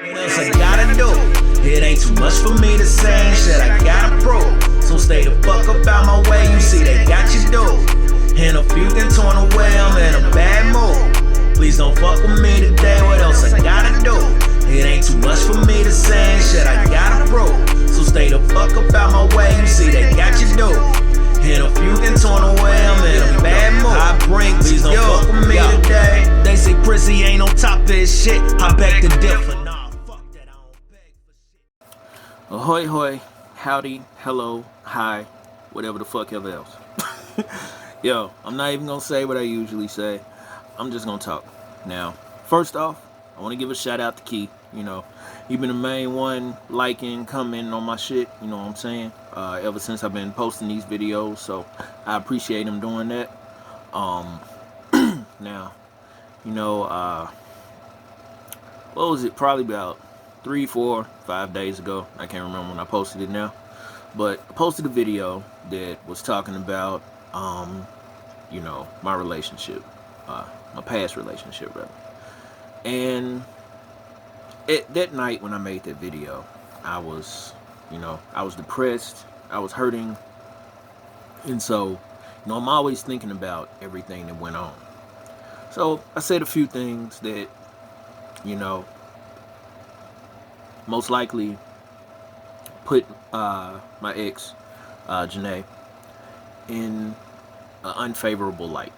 What else I gotta do? It ain't too much for me to say, and shit I gotta prove. So stay the fuck up out my way, you see they got you dude. And a few can torn away, I'm in a bad mood. Please don't fuck with me today, what else I gotta do? It ain't too much for me to say, and shit I gotta prove. So stay the fuck up out my way, you see they got you dude. And a few can torn away, I'm in a bad mood. I bring, please don't fuck with me today. They say Prissy ain't on top of his shit, I beg to differ. Nah, fuck that, I don't beg for shit. Ahoy hoy, howdy, hello, hi, whatever the fuck ever else. Yo, I'm not even gonna say what I usually say. I'm just gonna talk. Now, first off, I wanna give a shout out to Key. You know, he been the main one liking, commenting on my shit, you know what I'm saying? Ever since I've been posting these videos, so I appreciate him doing that. Now, you know, what was it? Probably about 3, 4, 5 days ago. I can't remember when I posted it now. But I posted a video that was talking about, you know, my relationship, my past relationship, rather. And that night when I made that video, I was, you know, I was depressed, I was hurting, and so, you know, I'm always thinking about everything that went on. So I said a few things that, you know, most likely put my ex, Janae, in an unfavorable light.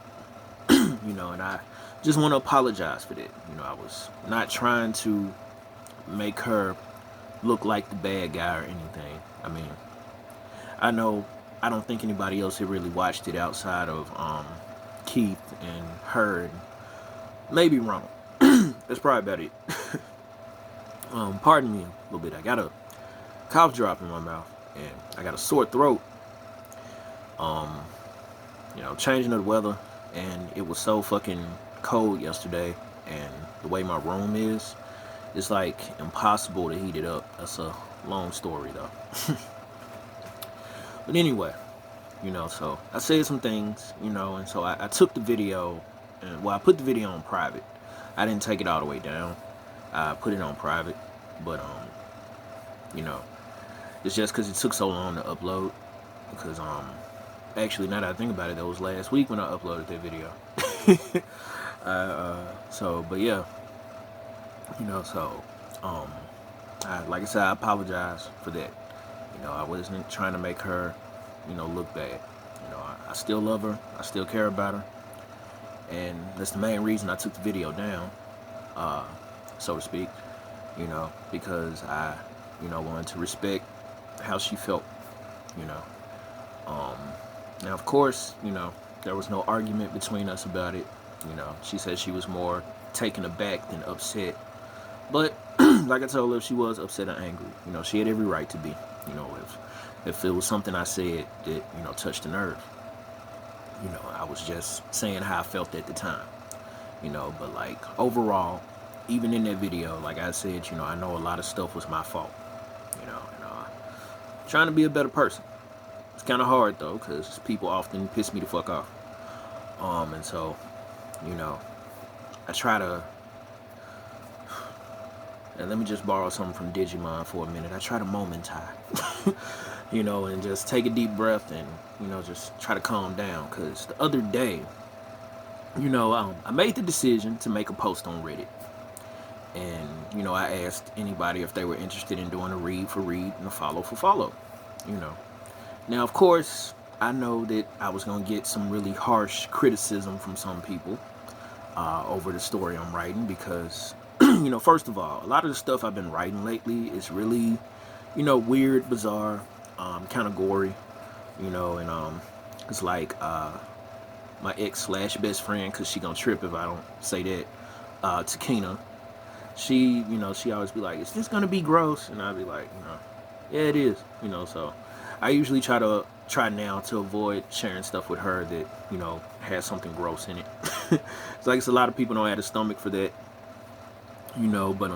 You know, and I just want to apologize for that. You know, I was not trying to make her look like the bad guy or anything. I mean, I know I don't think anybody else had really watched it outside of Keith and her, and maybe Ronald. That's probably about it. Pardon me a little bit. I got a cough drop in my mouth and I got a sore throat. You know, changing of the weather, and it was so fucking cold yesterday, and the way my room is, it's like impossible to heat it up. That's a long story though. But anyway, you know, so I said some things, you know, and so I took the video, and well, I put the video on private. I didn't take it all the way down. I put it on private, but you know, it's just because it took so long to upload. Because actually, now that I think about it, that was last week when I uploaded that video. So, but yeah, you know, so like I said, I apologize for that. You know, I wasn't trying to make her, you know, look bad. You know, I still love her, I still care about her, and that's the main reason I took the video down, so to speak. You know, because I, you know, wanted to respect how she felt. You know, now of course, you know, there was no argument between us about it. You know, she said she was more taken aback than upset. But like I told her, she was upset and angry. You know, she had every right to be. You know, if it was something I said that, you know, touched a nerve. You know, I was just saying how I felt at the time. You know, but like overall, even in that video, like I said, you know, I know a lot of stuff was my fault. You know, and trying to be a better person. It's kind of hard though, because people often piss me the fuck off. And so, you know, I try to, and let me just borrow something from Digimon for a minute. I try to momentai, you know, and just take a deep breath and, you know, just try to calm down. Because the other day, you know, I made the decision to make a post on Reddit. And, you know, I asked anybody if they were interested in doing a read for read and a follow for follow, you know. Now, of course, I know that I was going to get some really harsh criticism from some people over the story I'm writing because, you know, first of all, a lot of the stuff I've been writing lately is really, you know, weird, bizarre, kind of gory, you know, and it's like my ex/best friend, because she gonna trip if I don't say that, Takina, she, you know, she always be like, is this gonna be gross? And I'd be like, you know, yeah, it is, you know. So I usually try now to avoid sharing stuff with her that, you know, has something gross in it. It's like, it's a lot of people don't have a stomach for that, you know. But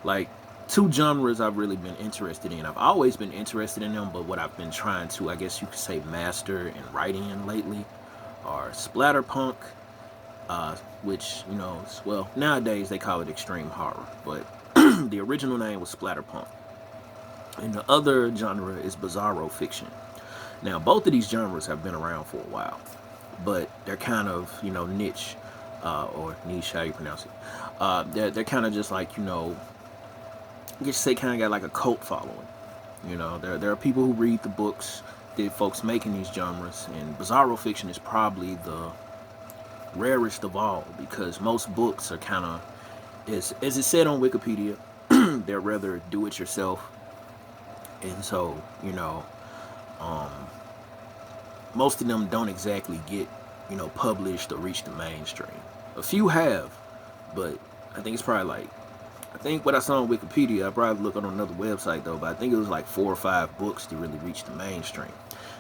like, two genres I've really been interested in. I've always been interested in them, but what I've been trying to, I guess you could say, master and writing in lately are splatterpunk, which, you know, well, nowadays they call it extreme horror, but The original name was splatterpunk, and the other genre is bizarro fiction. Now, both of these genres have been around for a while, but they're kind of, niche, or niche, how you pronounce it. They're kind of just like, I guess say kind of got like a cult following. There are people who read the books that folks making these genres, and bizarro fiction is probably the rarest of all because most books are kind of, as it said on Wikipedia, they're rather do-it-yourself, and so um, most of them don't exactly get published or reach the mainstream. A few have, but I think it's probably like, I think what I saw on Wikipedia, I probably look on another website though, but I think it was like 4 or 5 books to really reach the mainstream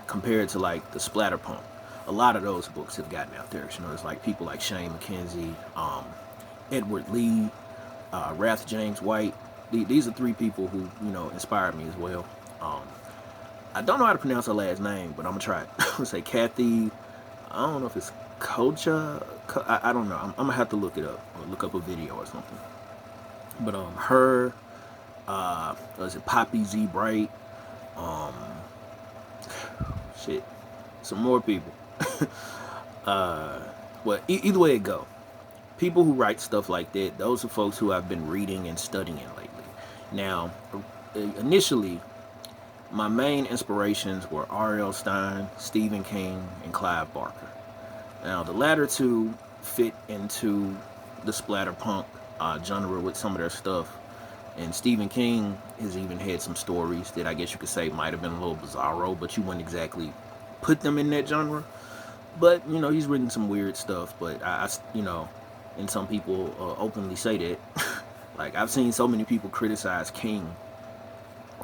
compared to like the splatterpunk. A lot of those books have gotten out there. It's like people like Shane McKenzie, Edward Lee, Wrath James White. These are 3 people who inspired me as well. I don't know how to pronounce her last name, but I'm gonna try it. I'm gonna say Kathy. I don't know if it's Kocha. I don't know. I'm gonna have to look it up or look up a video or something. But her, was it Poppy Z Bright? Shit, some more people. Well, either way it go, people who write stuff like that, those are folks who I've been reading and studying lately. Now, initially, my main inspirations were R.L. Stine, Stephen King, and Clive Barker. Now, the latter 2 fit into the splatterpunk genre with some of their stuff. And Stephen King has even had some stories that I guess you could say might have been a little bizarro, but you wouldn't exactly put them in that genre. But, he's written some weird stuff, but and some people openly say that. Like, I've seen so many people criticize King,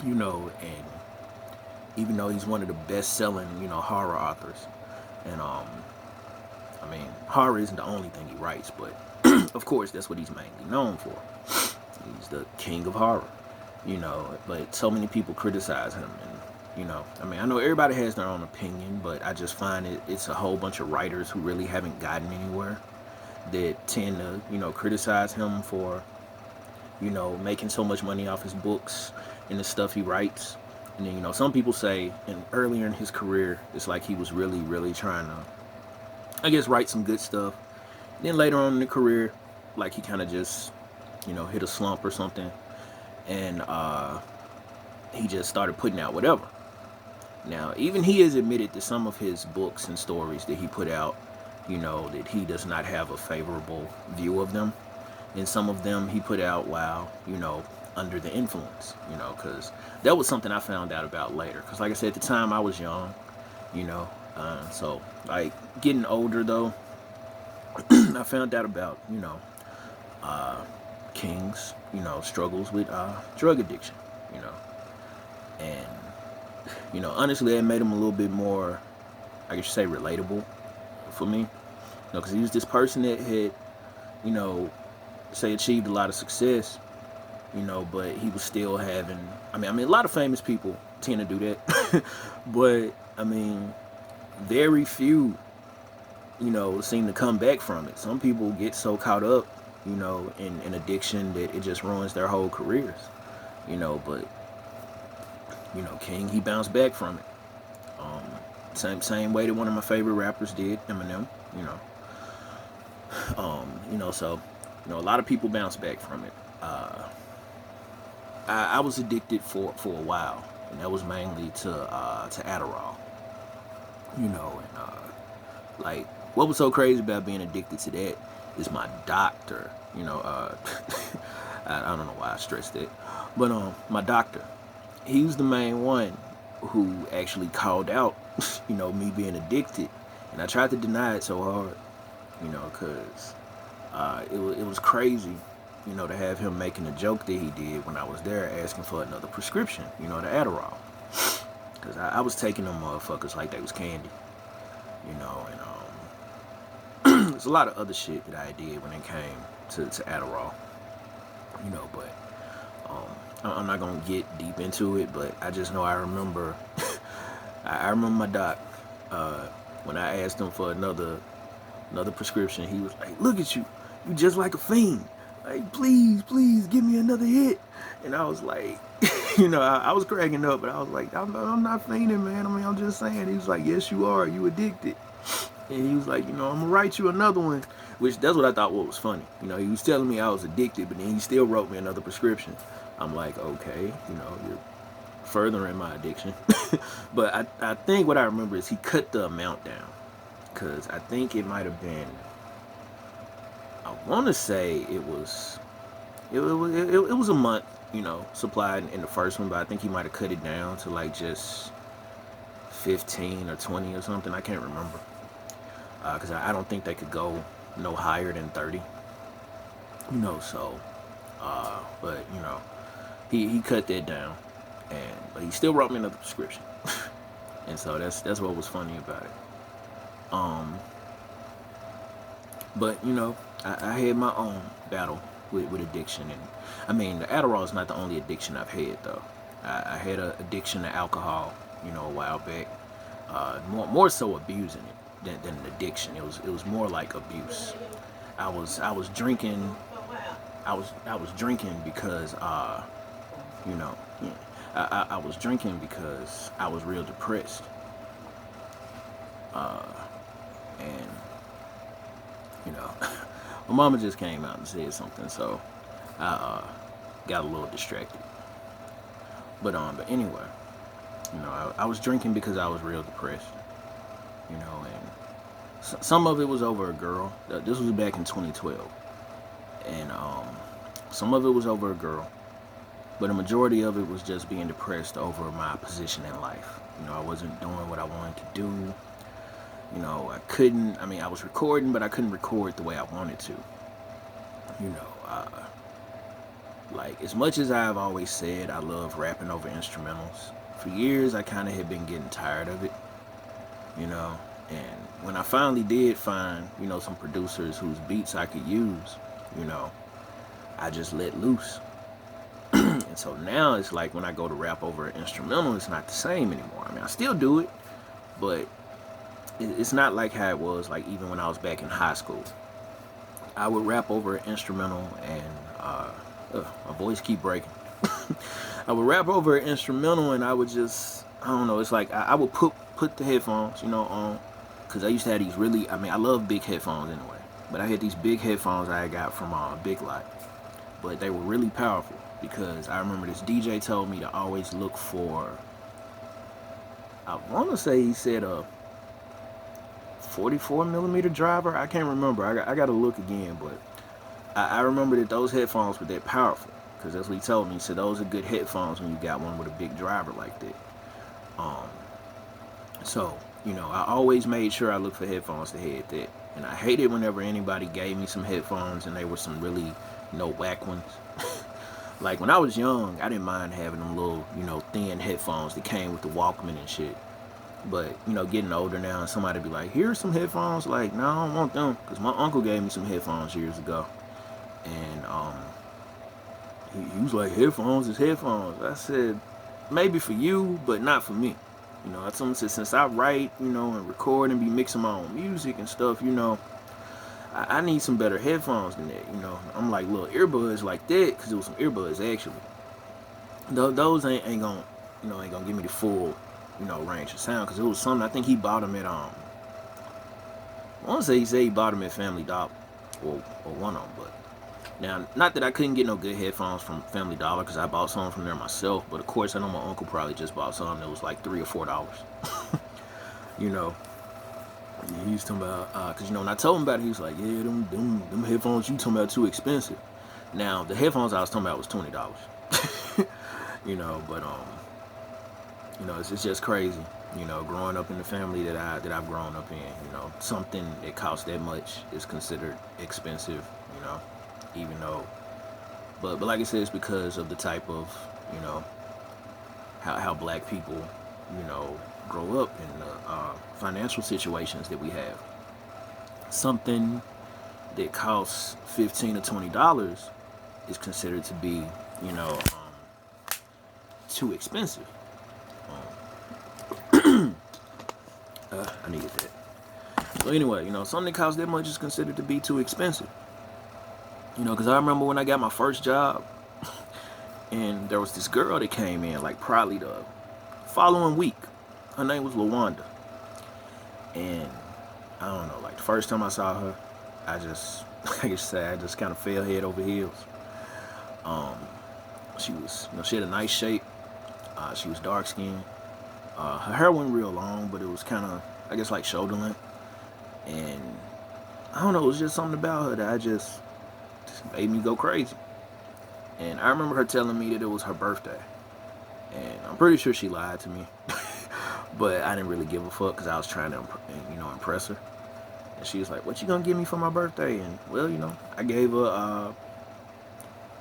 and even though he's one of the best-selling, horror authors. And, horror isn't the only thing he writes, but of course, that's what he's mainly known for. He's the king of horror, but so many people criticize him. And, I know everybody has their own opinion, but I just find it's a whole bunch of writers who really haven't gotten anywhere that tend to, criticize him for, making so much money off his books and the stuff he writes. And then, some people say, and earlier in his career, it's like he was really, really trying to, I guess, write some good stuff. Then later on in the career, like he kind of just, hit a slump or something, and he just started putting out whatever. Now, even he has admitted that some of his books and stories that he put out, that he does not have a favorable view of them. And some of them he put out while, under the influence, because that was something I found out about later. Because like I said, at the time I was young, so like getting older though, I found out about, King's, struggles with drug addiction, and, honestly, that made him a little bit more, I guess you say, relatable for me, because he was this person that had, say, achieved a lot of success, but he was still having, a lot of famous people tend to do that, but, very few, seem to come back from it. Some people get so caught up, in addiction that it just ruins their whole careers, but, King, he bounced back from it. Same way that one of my favorite rappers did, Eminem, so, a lot of people bounce back from it. I was addicted for a while, and that was mainly to Adderall, and, like, what was so crazy about being addicted to that is my doctor, I don't know why I stressed it, but my doctor, he was the main one who actually called out, me being addicted, and I tried to deny it so hard, because it was crazy, to have him making a joke that he did when I was there asking for another prescription, the Adderall, because I was taking them motherfuckers like they was candy, and there's a lot of other shit that I did when it came to Adderall, but I'm not gonna get deep into it, but I just know I remember I remember my doc, when I asked him for another prescription, he was like, "Look at you, you just like a fiend. Like, please give me another hit." And I was like, you know, I was cracking up, but I was like, I'm not fainting, man. I mean, I'm just saying. He was like, yes, you are. You addicted. And he was like, you know, I'm gonna write you another one, which that's what I thought what was funny. You know, he was telling me I was addicted, but then he still wrote me another prescription. I'm like, okay, you know, you're furthering my addiction. But I think what I remember is he cut the amount down, because I think it might have been, I want to say it was a month, you know, supplied in the first one, but I think he might have cut it down to like just 15 or 20 or something. I can't remember, because I don't think they could go no higher than 30, you know. So but you know, he cut that down, but he still wrote me another prescription. And so that's what was funny about it. But you know, I had my own battle with addiction. And I mean, the Adderall is not the only addiction I've had, though. I had an addiction to alcohol, you know, a while back. More so abusing it than an addiction. It was more like abuse. I was drinking. I was drinking because you know, I was drinking because I was real depressed. And you know, my mama just came out and said something, so I got a little distracted. But anyway, you know, I was drinking because I was real depressed. You know, and some of it was over a girl. This was back in 2012, and some of it was over a girl, but a majority of it was just being depressed over my position in life. You know, I wasn't doing what I wanted to do. You know, I couldn't. I mean, I was recording, but I couldn't record the way I wanted to. You know, like, as much as I've always said I love rapping over instrumentals, for years I kind of had been getting tired of it. You know, and when I finally did find, you know, some producers whose beats I could use, you know, I just let loose. And so now it's like when I go to rap over an instrumental, it's not the same anymore. I mean, I still do it, but it's not like how it was, like, even when I was back in high school. I would rap over an instrumental, and my voice keep breaking. I would rap over an instrumental, and I would just, I don't know, it's like I would put the headphones, you know, on, because I used to have these really, I mean, I love big headphones anyway, but I had these big headphones I got from Big Lot, but they were really powerful, because I remember this DJ told me to always look for, I want to say he said a 44 millimeter driver. I can't remember. I got to look again, but I remember that those headphones were that powerful, because that's what he told me. He said those are good headphones when you got one with a big driver like that. So, you know, I always made sure I looked for headphones that had that. And I hated whenever anybody gave me some headphones and they were some really, you know, whack ones. Like, when I was young, I didn't mind having them little, you know, thin headphones that came with the Walkman and shit. But, you know, getting older now, and somebody be like, here's some headphones. Like, no, I don't want them, because my uncle gave me some headphones years ago. And he was like, headphones is headphones. I said, maybe for you, but not for me. You know, I told him, since I write, you know, and record and be mixing my own music and stuff, you know, I need some better headphones than that, you know. I'm like, little earbuds like that, because it was some earbuds, actually. Those ain't gonna, you know, ain't gonna give me the full, you know, range of sound, because it was something, I think he bought them at, I want to say he said he bought them at Family Dollar, or one of them, but now, not that I couldn't get no good headphones from Family Dollar, because I bought some from there myself, but of course I know my uncle probably just bought some that was like $3 or $4. You know, he was talking about, because, you know, when I told him about it, he was like, yeah, them headphones you talking about too expensive. Now, the headphones I was talking about was $20. You know, but you know, it's just crazy, you know, growing up in the family that I've grown up in. You know, something that costs that much is considered expensive, you know, even though, but like I said, it's because of the type of, you know, how black people, you know, grow up in the financial situations that we have. Something that costs $15 to $20 is considered to be, you know, too expensive. I needed that. So anyway, you know, something that costs that much is considered to be too expensive. You know, because I remember when I got my first job, And there was this girl that came in like probably the following week. Her name was Lawanda. And I don't know, like the first time I saw her, I just, like I said, I just kind of fell head over heels. She was, she had a nice shape. She was dark skinned. Her hair wasn't real long, but it was kind of, I guess, like shoulder length. And I don't know, it was just something about her that just made me go crazy. And I remember her telling me that it was her birthday. And I'm pretty sure she lied to me. But I didn't really give a fuck because I was trying to, impress her. And she was like, "What you gonna give me for my birthday?" And well, I gave her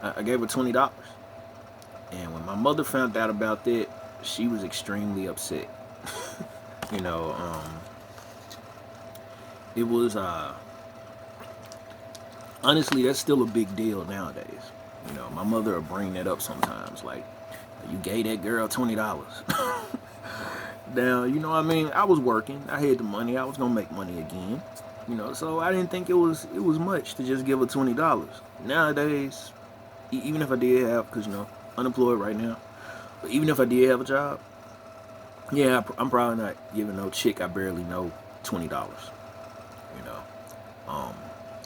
$20. And when my mother found out about that, she was extremely upset. It was honestly, that's still a big deal nowadays. My mother will bring that up sometimes, like, you gave that girl $20. Now, I was working, I had the money, I was gonna make money again, so I didn't think it was much to just give her $20. Nowadays, even if I did have, because unemployed right now, but even if I did have a job, yeah, I'm probably not giving no chick I barely know $20.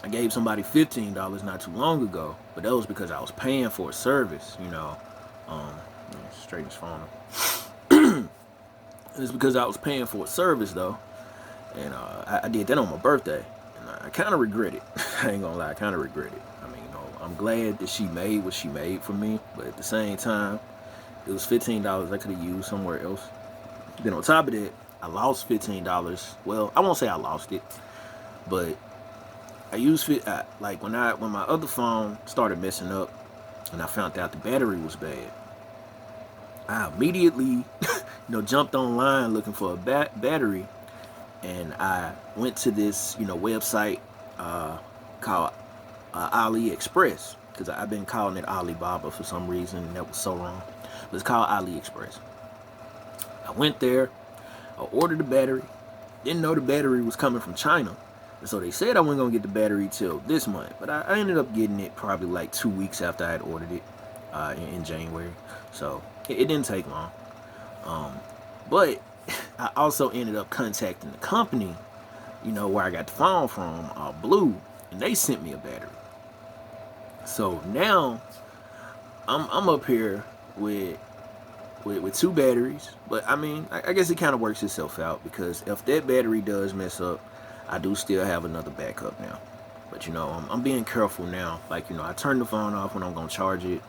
I gave somebody $15 not too long ago, but that was because I was paying for a service. Straighten his phone up. It's because I was paying for a service though, and I did that on my birthday, and I kind of regret it. I ain't gonna lie, I kind of regret it. I mean, I'm glad that she made what she made for me, but at the same time, it was $15 I could have used somewhere else. Then on top of that, I lost $15. Well, I won't say I lost it, but I used it like when my other phone started messing up, and I found out the battery was bad. I immediately, jumped online looking for a battery, and I went to this, website called AliExpress, because I've been calling it Alibaba for some reason, and that was so wrong. But it's called AliExpress. I went there, I ordered the battery, didn't know the battery was coming from China, and so they said I wasn't gonna get the battery till this month, but I ended up getting it probably like 2 weeks after I had ordered it in January. So it didn't take long. But I also ended up contacting the company, where I got the phone from, Blue, and they sent me a battery. So now I'm up here with 2 batteries, but I mean, I guess it kind of works itself out, because if that battery does mess up, I do still have another backup now. But I'm being careful now. Like, I turn the phone off when I'm gonna charge it,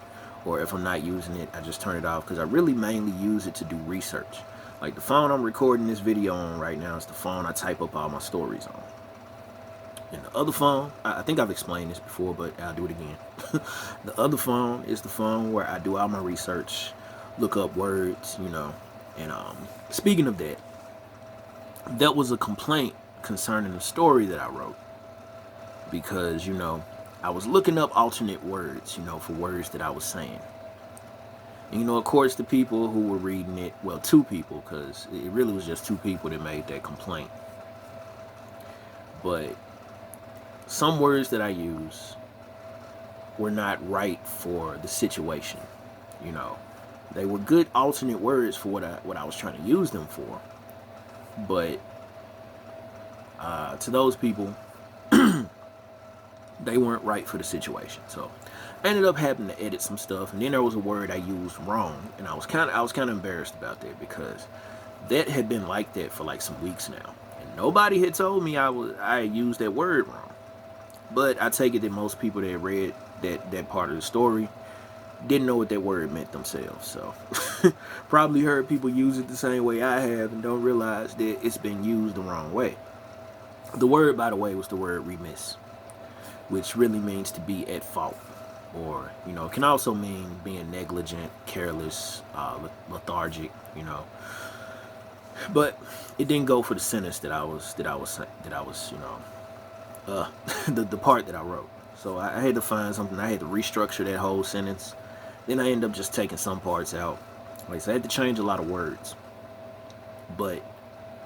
or if I'm not using it, I just turn it off, because I really mainly use it to do research. Like, the phone I'm recording this video on right now is the phone I type up all my stories on. And the other phone, I think I've explained this before, but I'll do it again. The other phone is the phone where I do all my research, look up words, And speaking of that, that was a complaint concerning the story that I wrote. Because, I was looking up alternate words, for words that I was saying. And, of course, the people who were reading it, well, 2 people, because it really was just 2 people that made that complaint. But some words that I use were not right for the situation. They were good alternate words for what I was trying to use them for. But to those people, they weren't right for the situation. So I ended up having to edit some stuff, and then there was a word I used wrong, and I was kind of embarrassed about that, because that had been like that for like some weeks now, and nobody had told me I used that word wrong. But I take it that most people that read that part of the story didn't know what that word meant themselves. So probably heard people use it the same way I have and don't realize that it's been used the wrong way. The word, by the way, was the word remiss, which really means to be at fault, or it can also mean being negligent, careless, lethargic, But it didn't go for the sentence that I was the part that I wrote. So I had to find something. I had to restructure that whole sentence. Then I ended up just taking some parts out. Like, so I had to change a lot of words. But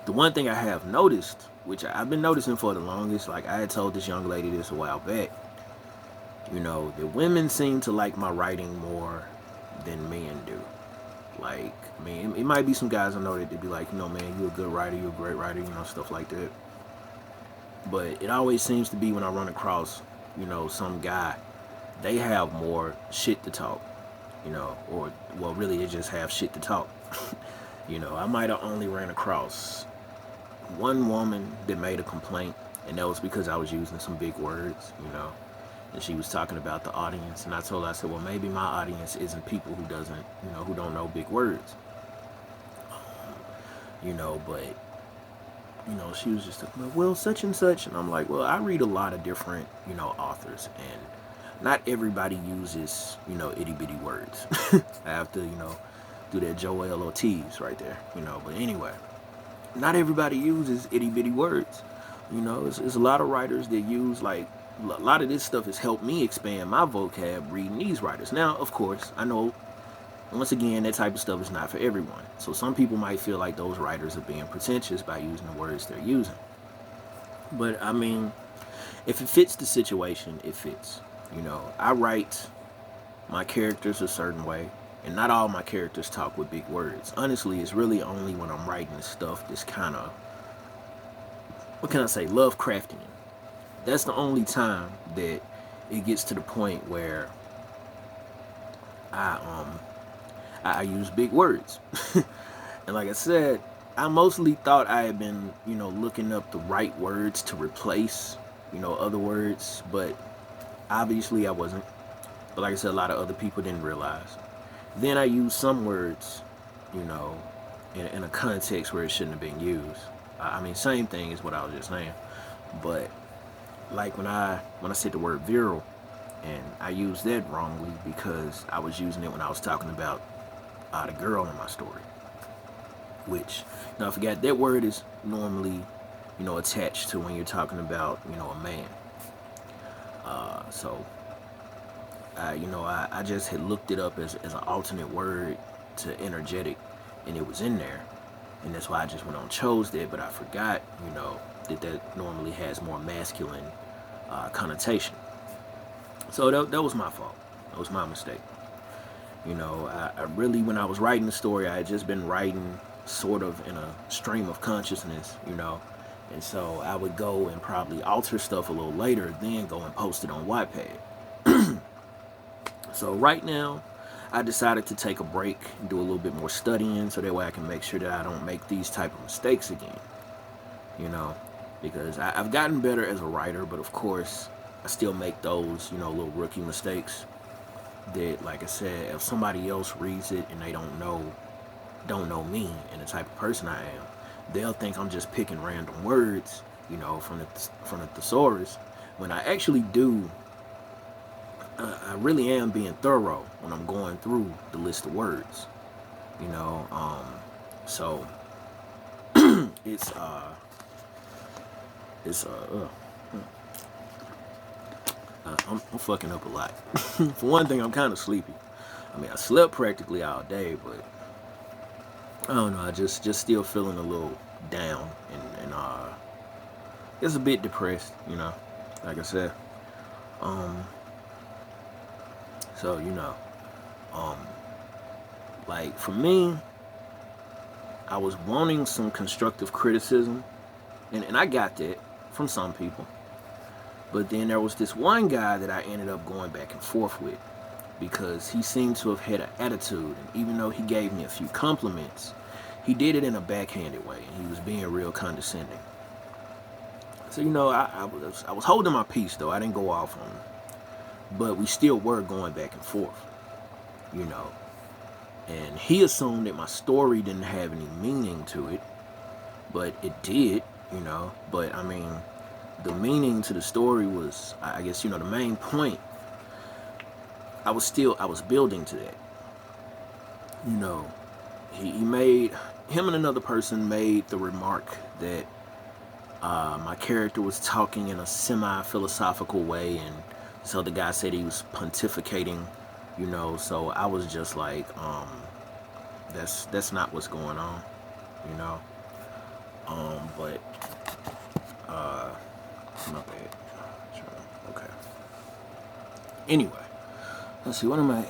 the one thing I have noticed, which I've been noticing for the longest, like I had told this young lady this a while back, that women seem to like my writing more than men do. Like, I mean, it might be some guys I know that they'd be like, man, you're a good writer, you're a great writer, stuff like that. But it always seems to be when I run across, some guy, they have more shit to talk, or, well, really, they just have shit to talk. I might have only ran across one woman that made a complaint, and that was because I was using some big words, and she was talking about the audience, and I told her, I said, well, maybe my audience isn't people who don't know big words, but she was just like, well, such and such, and I'm like, well, I read a lot of different, authors, and not everybody uses, itty bitty words. I have to, do that Joel Ortiz right there, but anyway, not everybody uses itty bitty words. It's a lot of writers that use, like, a lot of this stuff has helped me expand my vocab reading these writers. Now, of course, I know, once again, that type of stuff is not for everyone. So some people might feel like those writers are being pretentious by using the words they're using. But, I mean, if it fits the situation, it fits. I write my characters a certain way, and not all my characters talk with big words. Honestly, it's really only when I'm writing stuff that's kind of, what can I say, Lovecraftian. That's the only time that it gets to the point where I use big words. And like I said, I mostly thought I had been, looking up the right words to replace, other words, but obviously I wasn't. But like I said, a lot of other people didn't realize. Then I used some words, in a context where it shouldn't have been used. I mean, same thing as what I was just saying. But like when I said the word virile, and I used that wrongly because I was using it when I was talking about the girl in my story. Which, I forgot that word is normally, attached to when you're talking about, a man. So I just had looked it up as an alternate word to energetic, and it was in there, and that's why I just went on chose that. But I forgot, that normally has more masculine connotation. So that was my fault. That was my mistake. I really, when I was writing the story, I had just been writing sort of in a stream of consciousness, and so I would go and probably alter stuff a little later, then go and post it on Wattpad. So right now, I decided to take a break and do a little bit more studying, so that way I can make sure that I don't make these type of mistakes again. Because I've gotten better as a writer, but of course, I still make those, little rookie mistakes that, like I said, if somebody else reads it and they don't know me and the type of person I am, they'll think I'm just picking random words, from the thesaurus, when I actually do. I really am being thorough when I'm going through the list of words, so it's I'm fucking up a lot. For one thing, I'm kind of sleepy. I mean, I slept practically all day, but I don't know. I just still feeling a little down and it's a bit depressed, like I said. So like for me, I was wanting some constructive criticism, and I got that from some people. But then there was this one guy that I ended up going back and forth with, because he seemed to have had an attitude, and even though he gave me a few compliments, he did it in a backhanded way, and he was being real condescending. So I was holding my peace though. I didn't go off on him, but we still were going back and forth, and he assumed that my story didn't have any meaning to it, but it did, but I mean, the meaning to the story was, I guess, the main point. I was building to that. Him and another person made the remark that my character was talking in a semi-philosophical way, and this other guy said he was pontificating, so I was just like, that's not what's going on, but, my bad. Okay. Anyway, let's see, what am I,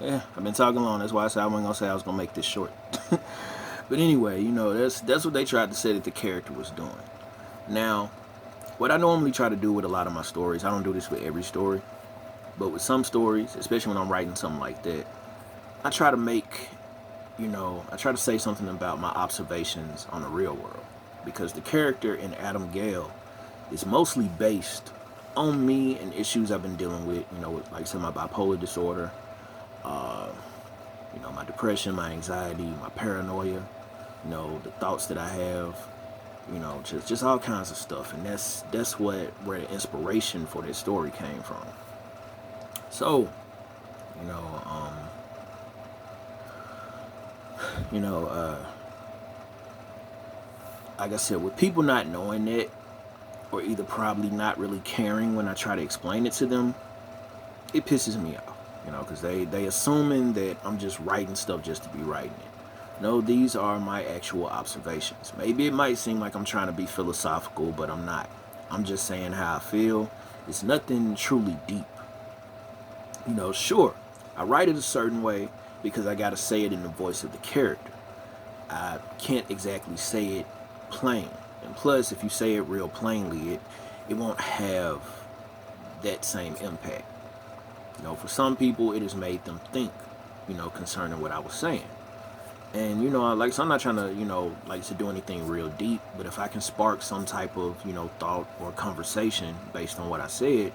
Yeah, I've been talking long. That's why I said I wasn't gonna say I was gonna make this short. But anyway, that's what they tried to say that the character was doing. Now, what I normally try to do with a lot of my stories, I don't do this with every story, but with some stories, especially when I'm writing something like that, I try to make, I try to say something about my observations on the real world. Because the character in Adam Gale is mostly based on me and issues I've been dealing with, with, like I said, my bipolar disorder, uh, my depression, my anxiety, my paranoia, the thoughts that I have, just all kinds of stuff. And that's where the inspiration for this story came from. So, you know, um, you know, like I said, with people not knowing that, or either probably not really caring when I try to explain it to them, it pisses me off. Because they assuming that I'm just writing stuff just to be writing it. No, these are my actual observations. Maybe it might seem like I'm trying to be philosophical, but I'm not. I'm just saying how I feel. It's nothing truly deep. Sure, I write it a certain way because I gotta say it in the voice of the character. I can't exactly say it plain. And plus, if you say it real plainly, it won't have that same impact. For some people, it has made them think, concerning what I was saying. And, so I'm not trying to, like to do anything real deep, but if I can spark some type of, thought or conversation based on what I said,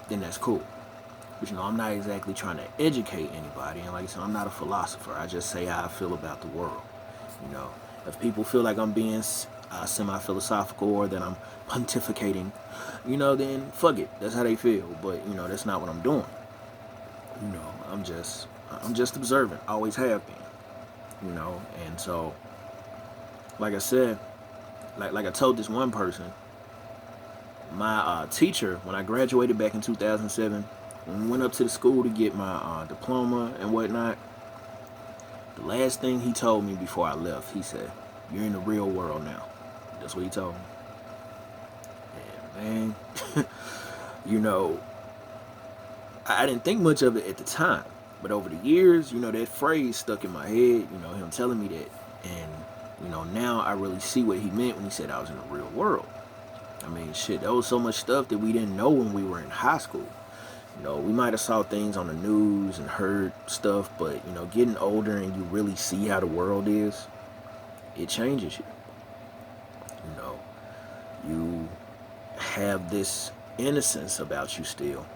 then that's cool. But, I'm not exactly trying to educate anybody. And like I said, I'm not a philosopher. I just say how I feel about the world. If people feel like I'm being semi-philosophical or that I'm pontificating, then fuck it. That's how they feel. But, that's not what I'm doing. I'm just observant. Always have been. And so, like I said, like I told this one person, my teacher, when I graduated back in 2007, when we went up to the school to get my diploma and whatnot, the last thing he told me before I left, he said, "You're in the real world now." That's what he told me. And man, I didn't think much of it at the time. But over the years, that phrase stuck in my head, him telling me that. And, now I really see what he meant when he said I was in the real world. I mean, shit, there was so much stuff that we didn't know when we were in high school. We might have saw things on the news and heard stuff, but, getting older and you really see how the world is, it changes you. You have this innocence about you still,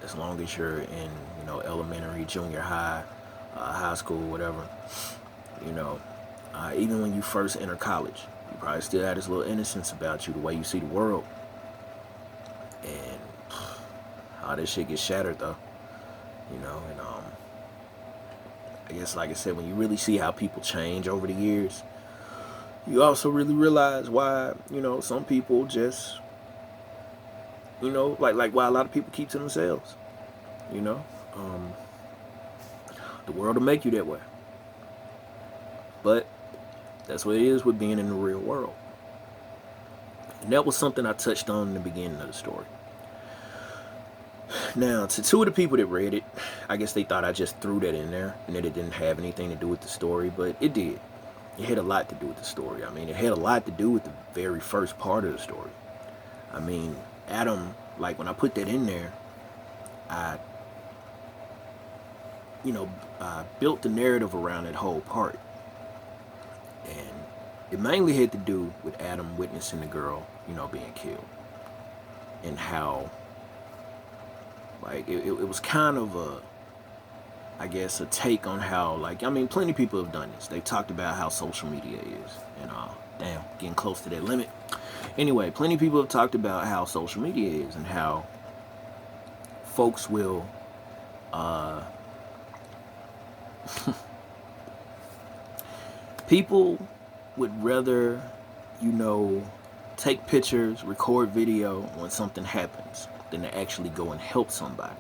as long as you're in, elementary, junior high, high school, whatever, even when you first enter college, you probably still have this little innocence about you, the way you see the world. And all this shit gets shattered though, and I guess, like I said, when you really see how people change over the years, you also really realize why, some people just, like why a lot of people keep to themselves. The world will make you that way. But that's what it is with being in the real world. And that was something I touched on in the beginning of the story. Now, to two of the people that read it, I guess they thought I just threw that in there and that it didn't have anything to do with the story, but it did. It had a lot to do with the story. I mean, it had a lot to do with the very first part of the story. I mean, Adam, like when I put that in there, I built the narrative around that whole part. And it mainly had to do with Adam witnessing the girl, being killed. And how, like, it was kind of I guess, a take on how, plenty of people have done this. They've talked about how social media is. And, damn, getting close to that limit. Anyway, plenty of people have talked about how social media is and how folks will, people would rather, take pictures, record video when something happens than to actually go and help somebody.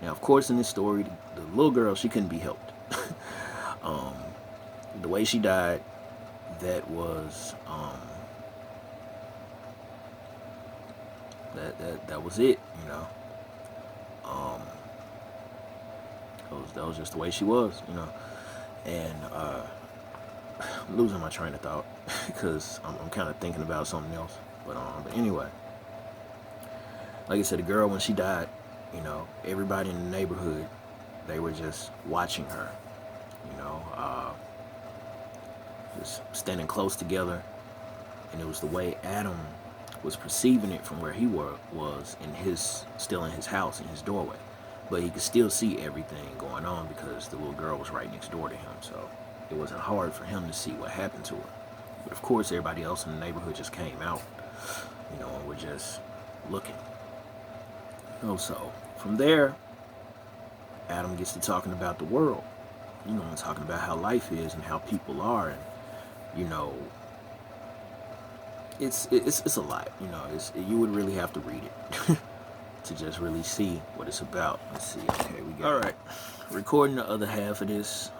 Now, of course, in this story, the little girl, she couldn't be helped. The way she died, that was, that was it, That was just the way she was, you know. And I'm losing my train of thought because I'm kind of thinking about something else. But anyway, like I said, the girl, when she died, you know, everybody in the neighborhood, they were just watching her, you know, just standing close together. And it was the way Adam was perceiving it from where he was still in his house, in his doorway. But he could still see everything going on because the little girl was right next door to him. So it wasn't hard for him to see what happened to her. But of course, everybody else in the neighborhood just came out, you know, and were just looking. You know, so from there, Adam gets to talking about the world, you know, and talking about how life is and how people are, and you know, it's a lot. You know, you would really have to read it to just really see what it's about. Let's see. Okay, we got all right. Recording the other half of this.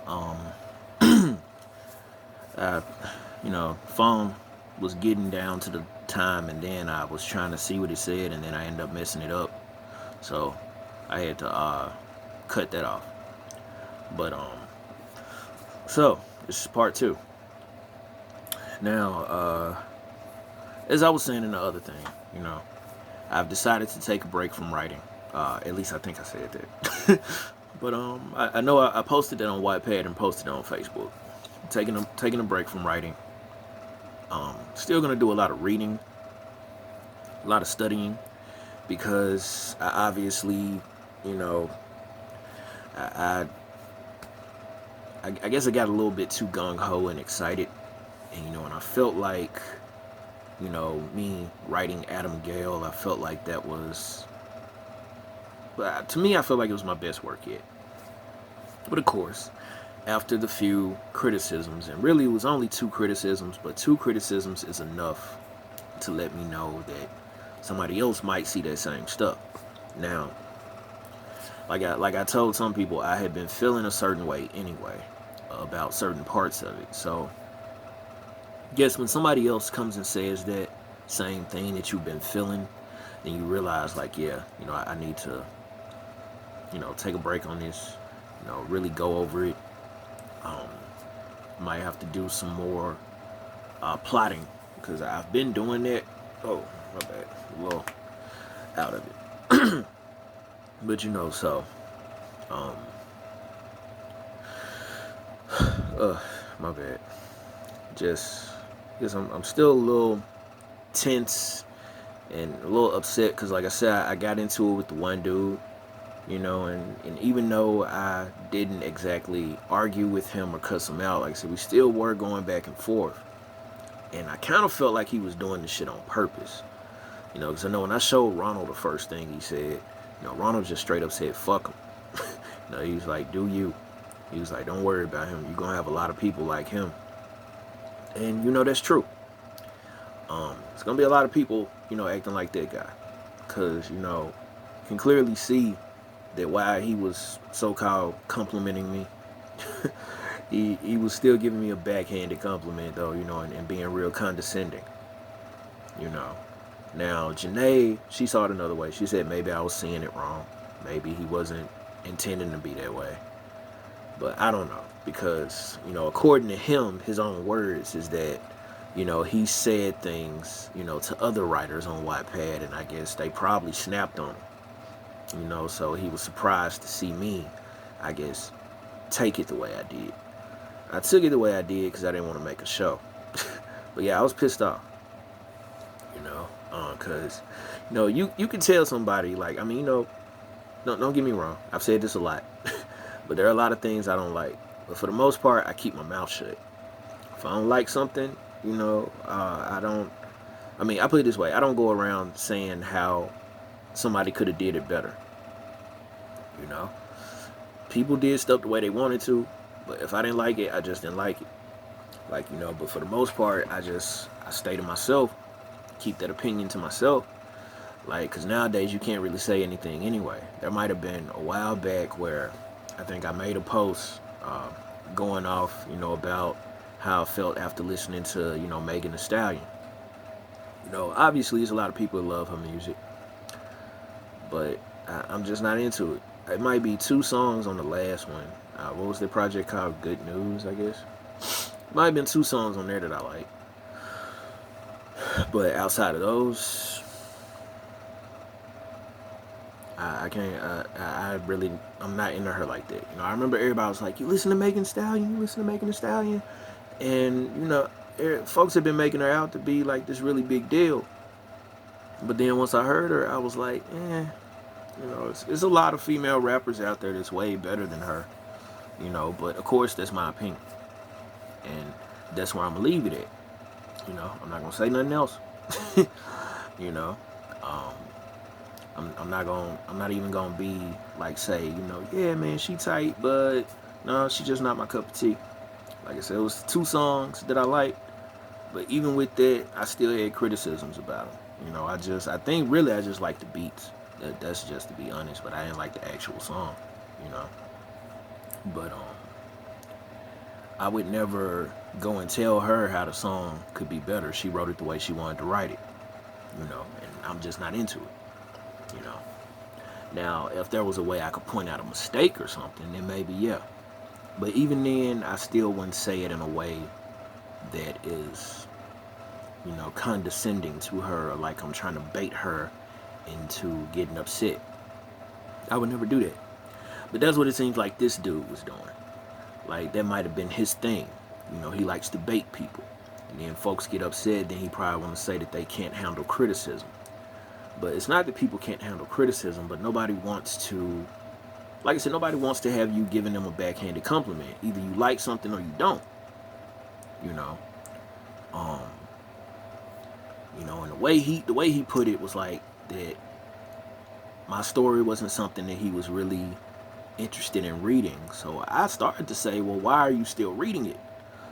You know, phone was getting down to the time, and then I was trying to see what it said, and then I ended up messing it up. So I had to cut that off. But so this is part 2. Now, as I was saying in the other thing, you know, I've decided to take a break from writing. At least I think I said that. But I know I posted that on Wattpad and posted it on Facebook. Taking a break from writing. Still gonna do a lot of reading, a lot of studying, because I obviously, you know, I guess I got a little bit too gung ho and excited, and you know, and I felt like, you know, me writing Adam Gale, I felt like that was, to me, I felt like it was my best work yet. But of course, after the few criticisms, and really it was only 2 criticisms, but 2 criticisms is enough to let me know that somebody else might see that same stuff. Now, like I told some people, I had been feeling a certain way anyway about certain parts of it. So, guess when somebody else comes and says that same thing that you've been feeling, then you realize, like, yeah, you know, I need to, you know, take a break on this, you know, really go over it. Might have to do some more plotting, because I've been doing that. Oh, my bad, a little out of it. But you know, so my bad. Just because I'm still a little tense and a little upset, because like I said, I got into it with the one dude, you know, and even though I didn't exactly argue with him or cuss him out, like I said, we still were going back and forth. And I kind of felt like he was doing this shit on purpose, you know, because I know when I showed Ronald the first thing he said, you know, Ronald just straight up said, fuck him. You know, he was like, do you. He was like, don't worry about him. You're going to have a lot of people like him. And, you know, that's true. It's going to be a lot of people, you know, acting like that guy. Because, you know, you can clearly see that while he was so-called complimenting me, he was still giving me a backhanded compliment, though, you know, and being real condescending, you know. Now, Janae, she saw it another way. She said maybe I was seeing it wrong. Maybe he wasn't intending to be that way. But I don't know, because, you know, according to him, his own words is that, you know, he said things, you know, to other writers on Wattpad, and I guess they probably snapped on him. You know, so he was surprised to see me, I guess, take it the way I did. I took it the way I did because I didn't want to make a show. But yeah, I was pissed off. You know, because, you know, you can tell somebody, like, I mean, you know, don't get me wrong. I've said this a lot. But there are a lot of things I don't like. But for the most part, I keep my mouth shut. If I don't like something, you know, I put it this way. I don't go around saying how somebody could have did it better. You know, people did stuff the way they wanted to, but if I didn't like it, I just didn't like it. Like, you know, but for the most part, I stay to myself, keep that opinion to myself. Like, because nowadays you can't really say anything anyway. There might have been a while back where I think I made a post going off, you know, about how I felt after listening to, you know, Megan Thee Stallion. You know, obviously there's a lot of people that love her music, but I'm just not into it. it might be 2 songs on the last one. What was the project called? Good News, I guess. Might have been 2 songs on there that I like. But outside of those, I can't. I really, I'm not into her like that. I remember everybody was like, "You listen to Megan Thee Stallion? You listen to Megan Thee Stallion?" And folks have been making her out to be like this really big deal. But then once I heard her, I was like, it's a lot of female rappers out there that's way better than her. But of course that's my opinion, and that's where I'm gonna leave it at. I'm not gonna say nothing else. you know, um, I'm not even gonna be like say, yeah, man, she tight, but no, she just not my cup of tea. Like I said, it was 2 songs that I liked, but even with that, I still had criticisms about them. I think really I just like the beats. That's just to be honest, but I didn't like the actual song. You know, but I would never go and tell her how the song could be better. She wrote it the way she wanted to write it. And I'm just not into it. Now, if there was a way I could point out a mistake or something, then maybe yeah. But even then, I still wouldn't say it in a way that is, condescending to her, or like I'm trying to bait her into getting upset. I would never do that. But that's what it seems like this dude was doing. Like, that might have been his thing. He likes to bait people. And then folks get upset, then he probably want to say that they can't handle criticism. But it's not that people can't handle criticism, but nobody wants to, like I said, nobody wants to have you giving them a backhanded compliment. Either you like something or you don't. And the way he put it was like that my story wasn't something that he was really interested in reading. So I started to say, well, why are you still reading it?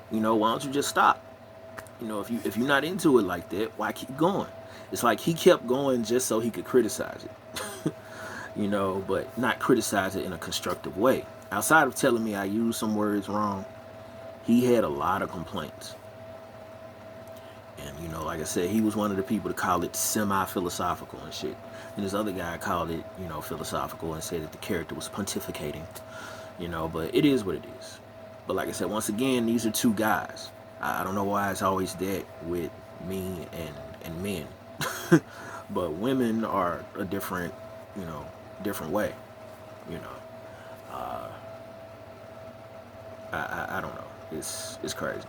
Why don't you just stop? If you're not into it like that, why keep going? It's like he kept going just so he could criticize it. But not criticize it in a constructive way. Outside of telling me I used some words wrong, he had a lot of complaints. And, like I said, he was one of the people to call it semi-philosophical and shit. And this other guy called it, philosophical, and said that the character was pontificating. But it is what it is. But like I said, once again, these are 2 guys. I don't know why it's always that with me and men. But women are a different way. I don't know. It's crazy.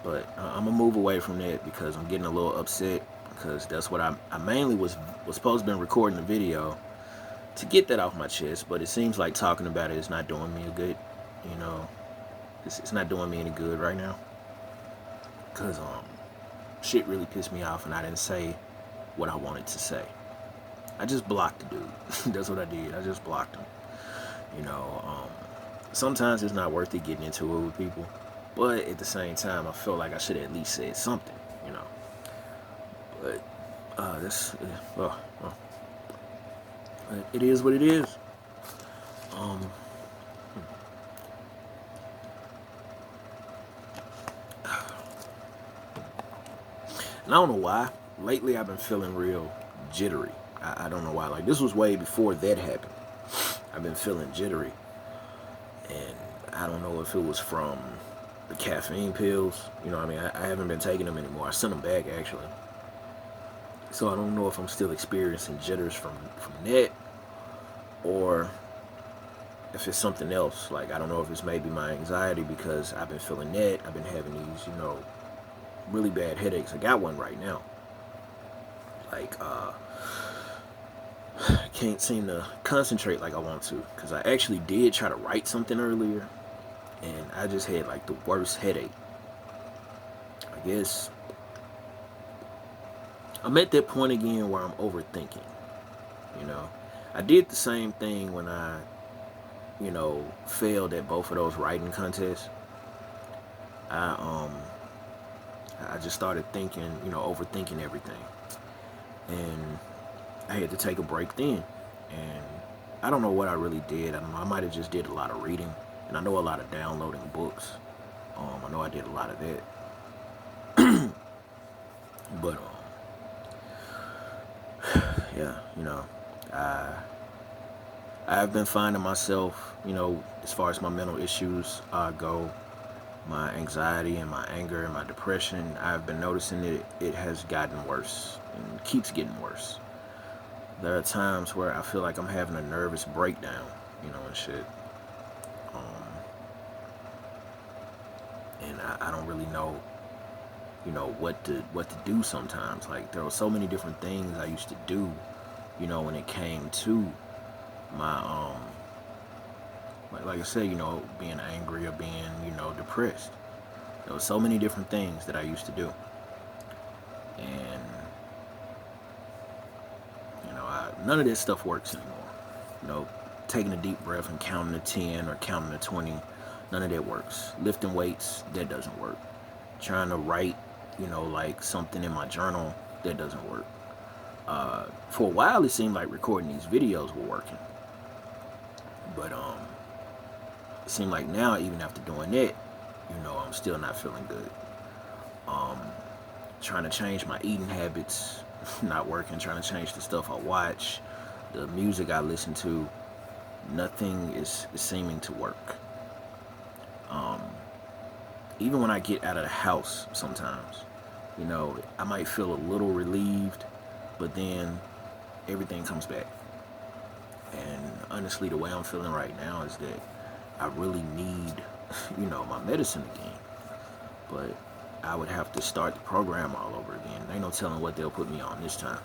But I'm gonna move away from that because I'm getting a little upset, because that's what I mainly was supposed to be recording the video to get that off my chest. But it seems like talking about it is not doing me a good. It's not doing me any good right now, because shit really pissed me off and I didn't say what I wanted to say. I just blocked the dude. That's what I did. I just blocked him. Sometimes it's not worth it getting into it with people. But at the same time, I feel like I should have at least said something, But it is what it is. And I don't know why. Lately, I've been feeling real jittery. I don't know why. Like, this was way before that happened. I've been feeling jittery. And I don't know if it was from the caffeine pills. I haven't been taking them anymore. I sent them back, actually. So I don't know if I'm still experiencing jitters from that, or if it's something else. Like, I don't know if it's maybe my anxiety, because I've been feeling that. I've been having these, really bad headaches. I got one right now. Like, I can't seem to concentrate like I want to, because I actually did try to write something earlier, and I just had like the worst headache. I guess I'm at that point again where I'm overthinking. I did the same thing when I, failed at both of those writing contests. I just started thinking, overthinking everything. And I had to take a break then. And I don't know what I really did. I don't know. I might have just did a lot of reading. And I know a lot of downloading books. I know I did a lot of that. But, yeah, I've been finding myself, as far as my mental issues go, my anxiety and my anger and my depression, I've been noticing that it has gotten worse and keeps getting worse. There are times where I feel like I'm having a nervous breakdown, and shit. And I don't really know, what to do sometimes. Like, there were so many different things I used to do, when it came to my like I said, being angry or being, depressed. There were so many different things that I used to do. And none of this stuff works anymore. Taking a deep breath and counting to 10 or counting to 20, none of that works. Lifting weights, that doesn't work. Trying to write, like something in my journal, that doesn't work. For a while, it seemed like recording these videos were working. But it seemed like now, even after doing that, I'm still not feeling good. Trying to change my eating habits, not working. Trying to change the stuff I watch, the music I listen to, nothing is seeming to work. Even when I get out of the house sometimes, I might feel a little relieved, but then everything comes back. And honestly, the way I'm feeling right now is that I really need, my medicine again. But I would have to start the program all over again. Ain't no telling what they'll put me on this time.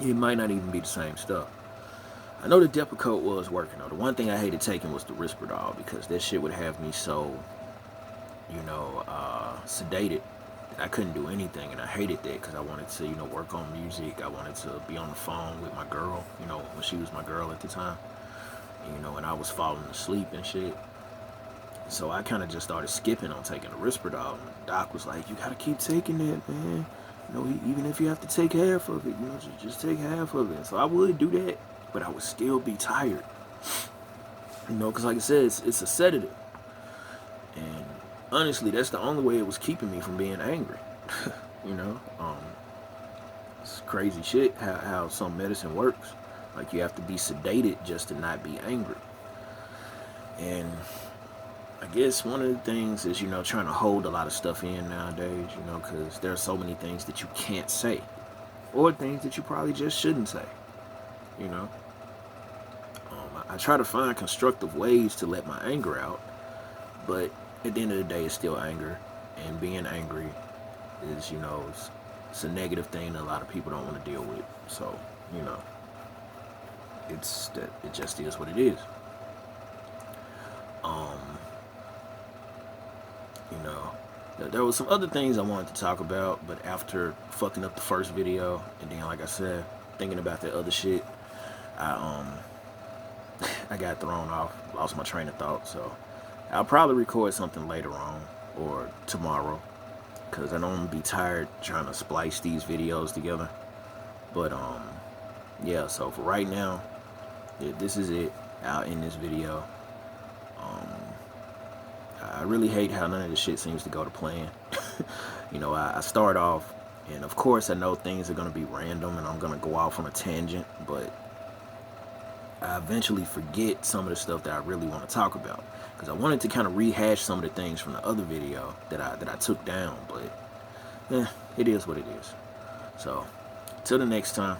It might not even be the same stuff. I know the Depakote was working though. The one thing I hated taking was the Risperdal, because that shit would have me so, sedated that I couldn't do anything, and I hated that because I wanted to, work on music. I wanted to be on the phone with my girl, when she was my girl at the time, and I was falling asleep and shit. So I kind of just started skipping on taking the Risperdal. And the doc was like, "You gotta keep taking it, man. Even if you have to take half of it, just take half of it." So I would do that, but I would still be tired. Because like I said, it's a sedative. And honestly, that's the only way it was keeping me from being angry. It's crazy shit how some medicine works. Like, you have to be sedated just to not be angry. And I guess one of the things is, trying to hold a lot of stuff in nowadays, because there are so many things that you can't say, or things that you probably just shouldn't say, I try to find constructive ways to let my anger out, but at the end of the day, it's still anger, and being angry is, it's a negative thing that a lot of people don't want to deal with. So, it just is what it is. There was some other things I wanted to talk about, but after fucking up the first video, and then, like I said, thinking about that other shit, I got thrown off, lost my train of thought. So I'll probably record something later on or tomorrow, because I know I'm gonna be tired trying to splice these videos together. But yeah, so for right now, this is it. I'll end this video. I really hate how none of this shit seems to go to plan. I start off, and of course I know things are going to be random and I'm going to go off on a tangent, but I eventually forget some of the stuff that I really want to talk about, because I wanted to kind of rehash some of the things from the other video that I took down, but it is what it is. So till the next time,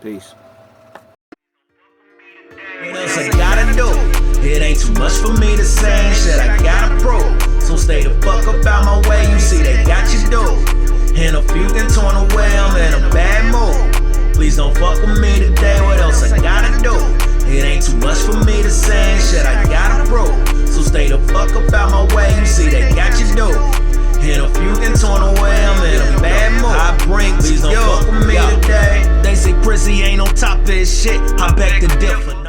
peace. What else I gotta do? It ain't too much for me to say, shit I gotta prove. So stay the fuck up out my way, you see they got you dude. And a few done torn away, I'm in a bad mood. Please don't fuck with me today, what else I gotta do? It ain't too much for me to say, shit I gotta prove. So stay the fuck up out my way, you see they got you dude. And a few done torn away, I'm in a bad mood. I bring, please don't fuck with me today. They say prissy ain't on top of this shit, I beg to differ.